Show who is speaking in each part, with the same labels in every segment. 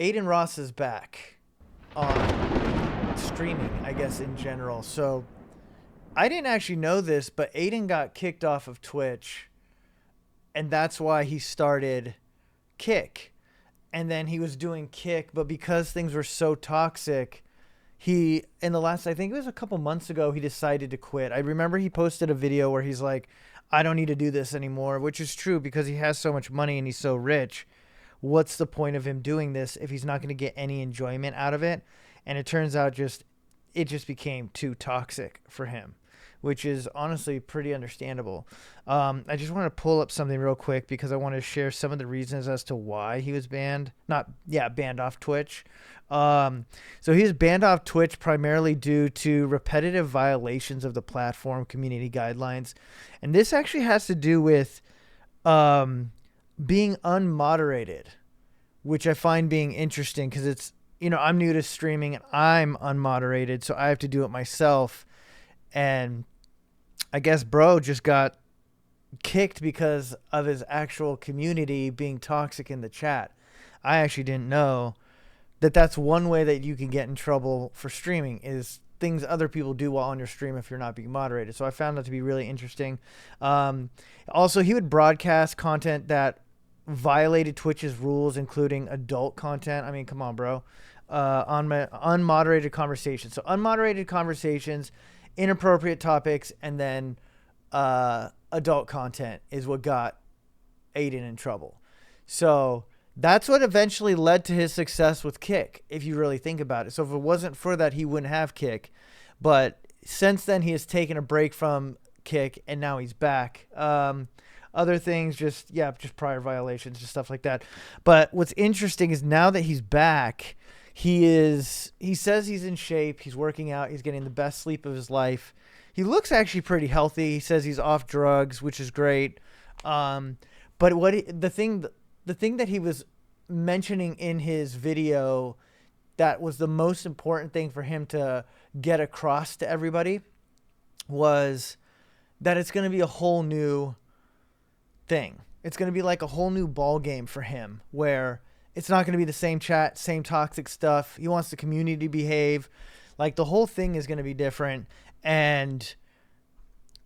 Speaker 1: Adin Ross is back on streaming, I guess, in general. So I didn't actually know this, but Aiden got kicked off of Twitch, and that's why he started Kick. And then he was doing Kick, but because things were so toxic, he, in the last, I think it was a couple months ago, he decided to quit. I remember he posted a video where he's like, I don't need to do this anymore, which is true because he has so much money and he's so rich. What's the point of him doing this if he's not going to get any enjoyment out of it? And it turns out it just became too toxic for him, which is honestly pretty understandable. I just want to pull up something real quick because I want to share some of the reasons as to why he was banned. Not, yeah, banned off Twitch. So he was banned off Twitch primarily due to repetitive violations of the platform community guidelines. And this actually has to do with being unmoderated, which I find being interesting because it's, I'm new to streaming and I'm unmoderated, so I have to do it myself. And I guess bro just got kicked because of his actual community being toxic in the chat. I actually didn't know that that's one way that you can get in trouble for streaming is things other people do while on your stream if you're not being moderated. So I found that to be really interesting. Also, he would broadcast content that violated Twitch's rules, including adult content. I mean, come on, bro. On my unmoderated conversations. So unmoderated conversations, inappropriate topics, and then adult content is what got Aiden in trouble. So that's what eventually led to his success with Kick, if you really think about it. So if it wasn't for that, he wouldn't have Kick. But since then, he has taken a break from Kick, and now he's back. Other things, just prior violations, just stuff like that. But what's interesting is now that he's back, he says he's in shape, he's working out, he's getting the best sleep of his life. He looks actually pretty healthy. He says he's off drugs, which is great. But the thing that he was mentioning in his video that was the most important thing for him to get across to everybody was that it's going to be a whole new thing. It's going to be like a whole new ball game for him where it's not going to be the same chat, same toxic stuff. He wants the community to behave. Like the whole thing is going to be different. And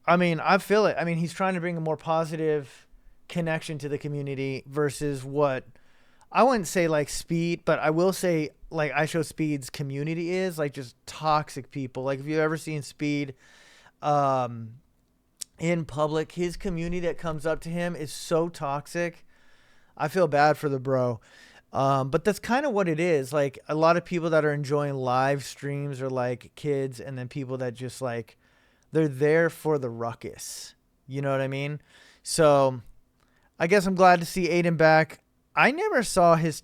Speaker 1: I mean, I feel it. I mean, he's trying to bring a more positive connection to the community versus what I wouldn't say like Speed, but I will say like I Show Speed's community is like just toxic people. Like if you've ever seen Speed in public, his community that comes up to him is so toxic. I feel bad for the bro. But that's kind of what it is. Like a lot of people that are enjoying live streams are like kids, and then people that just like they're there for the ruckus. You know what I mean? So I guess I'm glad to see Aiden back. I never saw his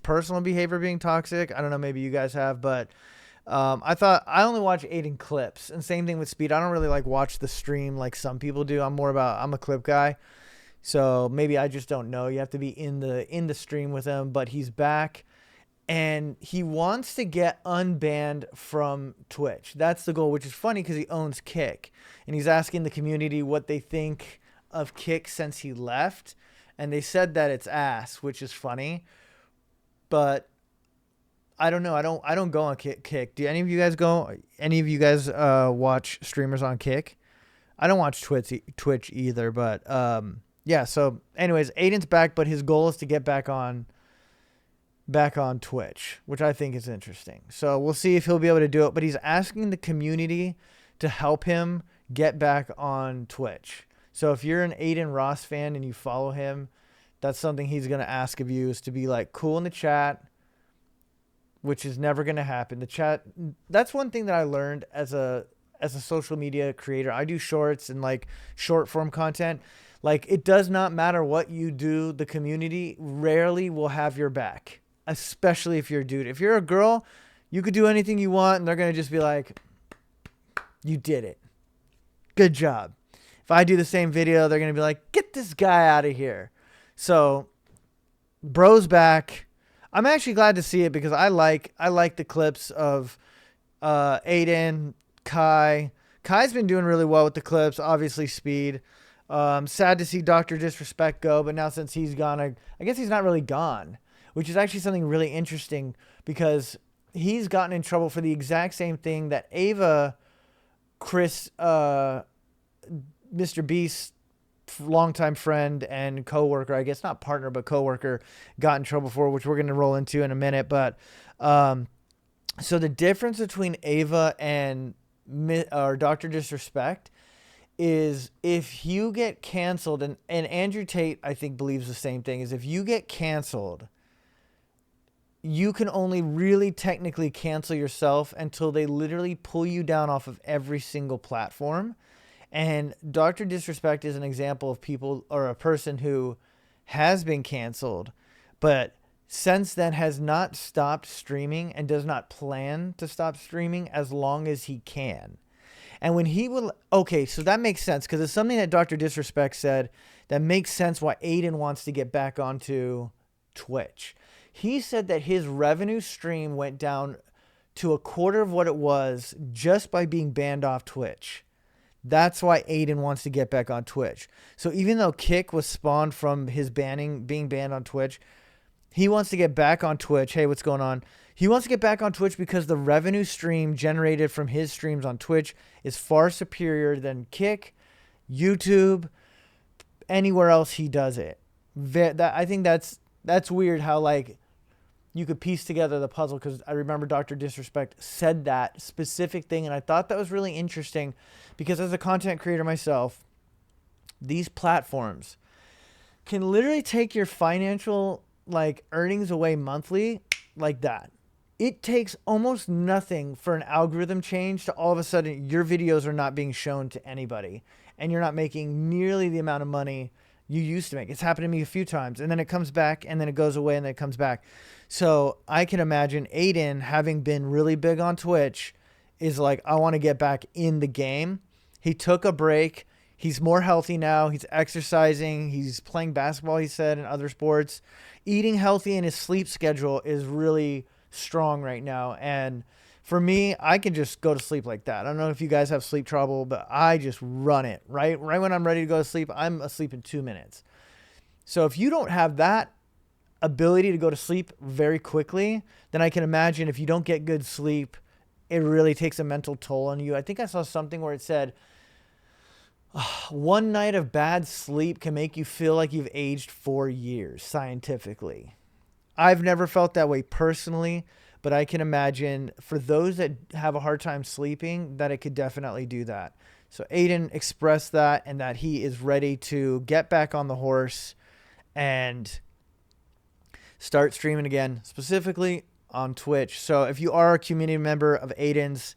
Speaker 1: personal behavior being toxic. I don't know, maybe you guys have, but I only watch Aiden clips, and same thing with Speed. I don't really like watch the stream like some people do. I'm a clip guy. So maybe I just don't know. You have to be in the stream with him, but he's back and he wants to get unbanned from Twitch. That's the goal, which is funny because he owns Kick, and he's asking the community what they think of Kick since he left, and they said that it's ass, which is funny. But I don't know. I don't go on Kick. Do any of you guys go? Any of you guys watch streamers on Kick? I don't watch Twitch either, but yeah, so anyways, Aiden's back, but his goal is to get back on Twitch, which I think is interesting. So we'll see if he'll be able to do it, but he's asking the community to help him get back on Twitch. So if you're an Adin Ross fan and you follow him, that's something he's going to ask of you, is to be like cool in the chat, which is never going to happen. The chat, that's one thing that I learned as a social media creator. I do shorts and like short form content. Like, it does not matter what you do, the community rarely will have your back, especially if you're a dude. If you're a girl, you could do anything you want, and they're going to just be like, you did it. Good job. If I do the same video, they're going to be like, get this guy out of here. So, bro's back. I'm actually glad to see it because I like the clips of Aiden, Kai. Kai's been doing really well with the clips, obviously Speed. Sad to see Dr. Disrespect go, but now since he's gone, I guess he's not really gone. which is actually something really interesting because he's gotten in trouble for the exact same thing that Ava, Chris, Mr. Beast, longtime friend and coworker, I guess not partner, but coworker, got in trouble for, which we're going to roll into in a minute. But so the difference between Ava and or Dr. Disrespect is if you get canceled, and Andrew Tate, I think, believes the same thing, is if you get canceled, you can only really technically cancel yourself until they literally pull you down off of every single platform. And Dr. Disrespect is an example of people, or a person who has been canceled, but since then has not stopped streaming and does not plan to stop streaming as long as he can. And when he will, okay, so that makes sense because it's something that Dr. Disrespect said that makes sense why Adin wants to get back onto Twitch. He said that his revenue stream went down to a quarter of what it was just by being banned off Twitch. That's why Adin wants to get back on Twitch. So even though Kick was spawned from his being banned on Twitch, he wants to get back on Twitch. Hey, what's going on? He wants to get back on Twitch because the revenue stream generated from his streams on Twitch is far superior than Kick, YouTube, anywhere else he does it. I think that's weird how like you could piece together the puzzle, because I remember Dr. Disrespect said that specific thing, and I thought that was really interesting because as a content creator myself, these platforms can literally take your financial like earnings away monthly like that. It takes almost nothing for an algorithm change to all of a sudden your videos are not being shown to anybody and you're not making nearly the amount of money you used to make. It's happened to me a few times, and then it comes back, and then it goes away, and then it comes back. So I can imagine Adin, having been really big on Twitch, is like, I want to get back in the game. He took a break. He's more healthy now. He's exercising. He's playing basketball, he said, and other sports. Eating healthy, and his sleep schedule is really strong right now. And for me, I can just go to sleep like that. I don't know if you guys have sleep trouble, but I just run it. Right when I'm ready to go to sleep, I'm asleep in 2 minutes. So if you don't have that ability to go to sleep very quickly, then I can imagine if you don't get good sleep, it really takes a mental toll on you. I think I saw something where it said, one night of bad sleep can make you feel like you've aged 4 years, scientifically. I've never felt that way personally, but I can imagine for those that have a hard time sleeping that it could definitely do that. So Adin expressed that, and that he is ready to get back on the horse and start streaming again, specifically on Twitch. So if you are a community member of Adin's,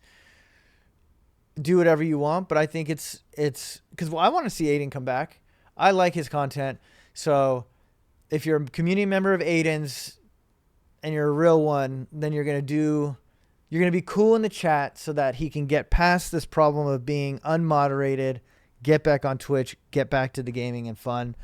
Speaker 1: do whatever you want, but I think it's because I want to see Adin come back. I like his content. So if you're a community member of Adin's and you're a real one, then you're going to be cool in the chat so that he can get past this problem of being unmoderated, get back on Twitch, get back to the gaming and fun.